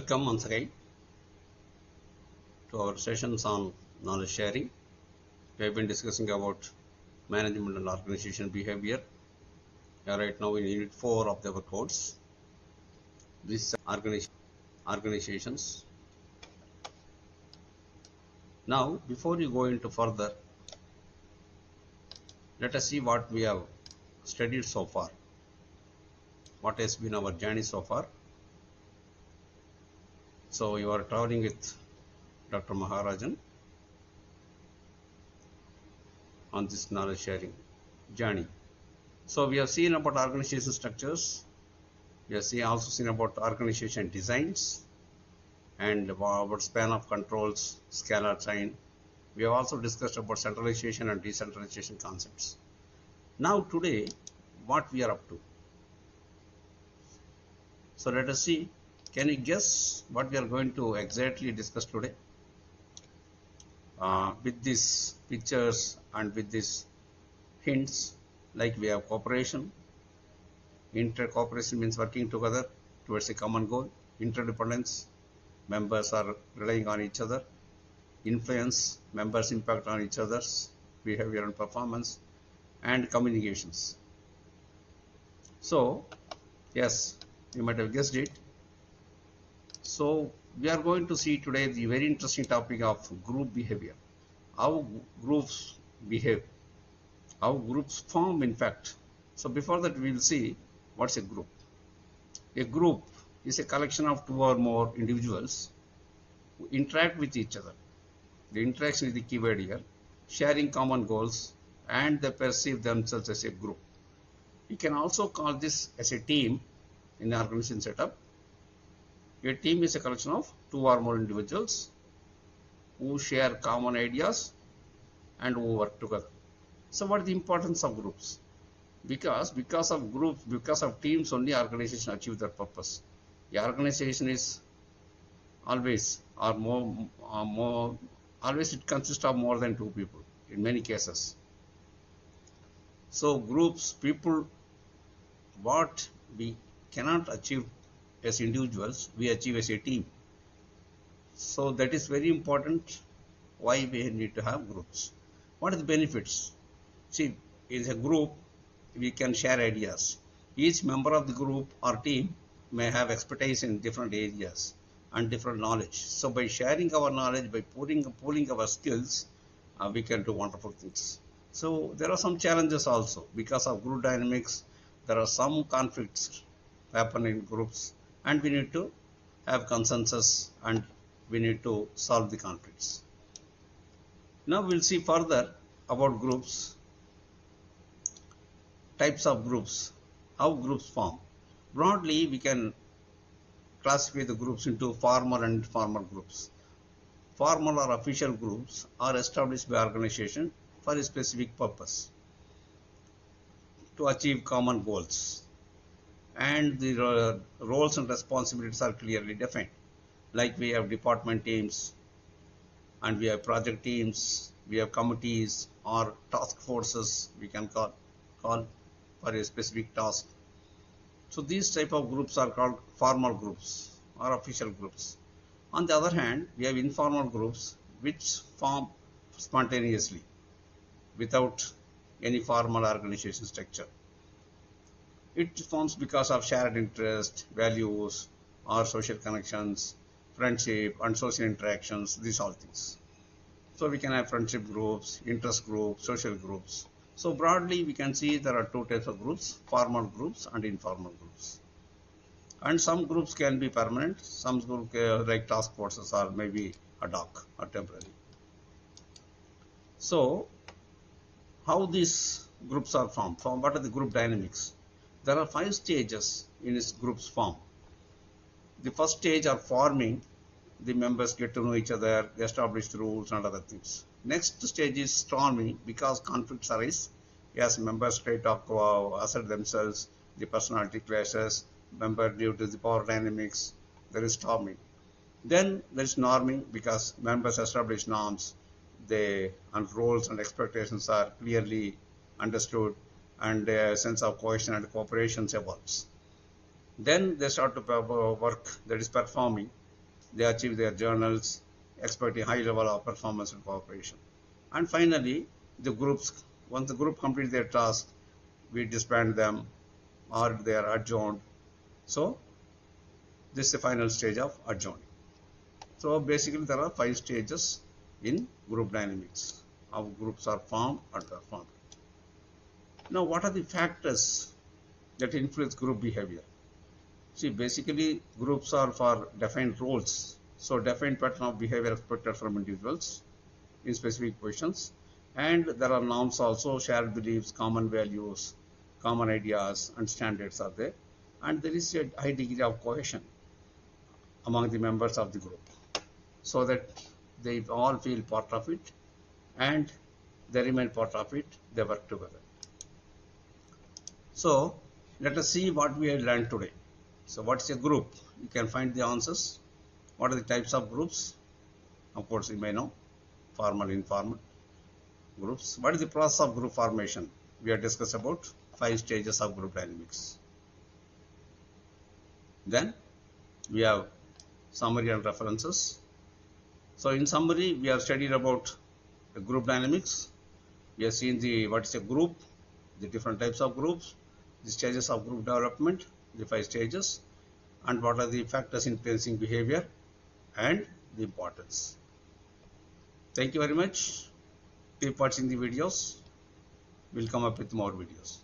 Welcome once again to our sessions on knowledge sharing. We have been discussing about management and organization behavior. We are right now in Unit 4 of our course. This organizations. Now, before you go into further, let us see what we have studied so far. What has been our journey so far? So, you are traveling with Dr. Maharajan on this knowledge sharing journey. So we have seen about organization structures, we have also seen about organization designs and about span of controls, scalar chain. We have also discussed about centralization and decentralization concepts. Now today, what we are up to? So let us see, can you guess what we are going to exactly discuss today? With these pictures and with these hints, like we have cooperation. Inter-cooperation means working together towards a common goal. Interdependence, members are relying on each other. Influence, members impact on each other's behavior and performance. And communications. So, yes, you might have guessed it. So, we are going to see today the very interesting topic of group behavior. How groups behave, how groups form in fact. So before that we will see what's a group. A group is a collection of two or more individuals who interact with each other. The interaction is the keyword here, sharing common goals, and they perceive themselves as a group. You can also call this as a team in the organization setup. A team is a collection of two or more individuals who share common ideas and who work together. So what is the importance of groups? Because of groups, because of teams only organization achieve their purpose. The organization is always always it consists of more than two people in many cases. So groups, people, what we cannot achieve as individuals, we achieve as a team. So that is very important why we need to have groups. What are the benefits? See, in a group, we can share ideas. Each member of the group or team may have expertise in different areas and different knowledge. So by sharing our knowledge, by pooling our skills, we can do wonderful things. So there are some challenges also. Because of group dynamics, there are some conflicts happen in groups, and we need to have consensus and we need to solve the conflicts. Now we'll see further about groups, types of groups, how groups form. Broadly, we can classify the groups into formal and informal groups. Formal or official groups are established by organization for a specific purpose, to achieve common goals, and the roles and responsibilities are clearly defined. Like we have department teams, and we have project teams, we have committees or task forces we can call for a specific task. So these type of groups are called formal groups or official groups. On the other hand, we have informal groups which form spontaneously without any formal organization structure. It forms because of shared interest, values, or social connections, friendship and social interactions, these all things. So we can have friendship groups, interest groups, social groups. So broadly we can see there are two types of groups, formal groups and informal groups. And some groups can be permanent, some groups like task forces are maybe ad hoc or temporary. So how these groups are formed? What are the group dynamics? There are 5 stages in this group's form. The first stage are forming. The members get to know each other, establish rules and other things. Next stage is storming, because conflicts arise. As members try to assert themselves, the personality clashes, due to the power dynamics, there is storming. Then there is norming, because members establish norms, and roles and expectations are clearly understood, and a sense of cohesion and cooperation evolves. Then they start to work, that is performing. they achieve their journals, expecting high level of performance and cooperation. And finally, the groups, once the group complete their task, we disband them or they are adjourned. So this is the final stage of adjourning. So basically there are 5 stages in group dynamics. How groups are formed and are formed. Now what are the factors that influence group behavior? See, basically groups are for defined roles. So defined pattern of behavior expected from individuals in specific positions. And there are norms also, shared beliefs, common values, common ideas and standards are there. And there is a high degree of cohesion among the members of the group so that they all feel part of it and they remain part of it, they work together. So let us see what we have learned today. So what is a group? You can find the answers. What are the types of groups? Of course, you may know formal, informal groups. What is the process of group formation? We have discussed about 5 stages of group dynamics. Then we have summary and references. So in summary, we have studied about the group dynamics. We have seen the what is a group, the different types of groups, the stages of group development, the 5 stages, and what are the factors influencing behavior and the importance. Thank you very much. Keep watching the videos. We'll come up with more videos.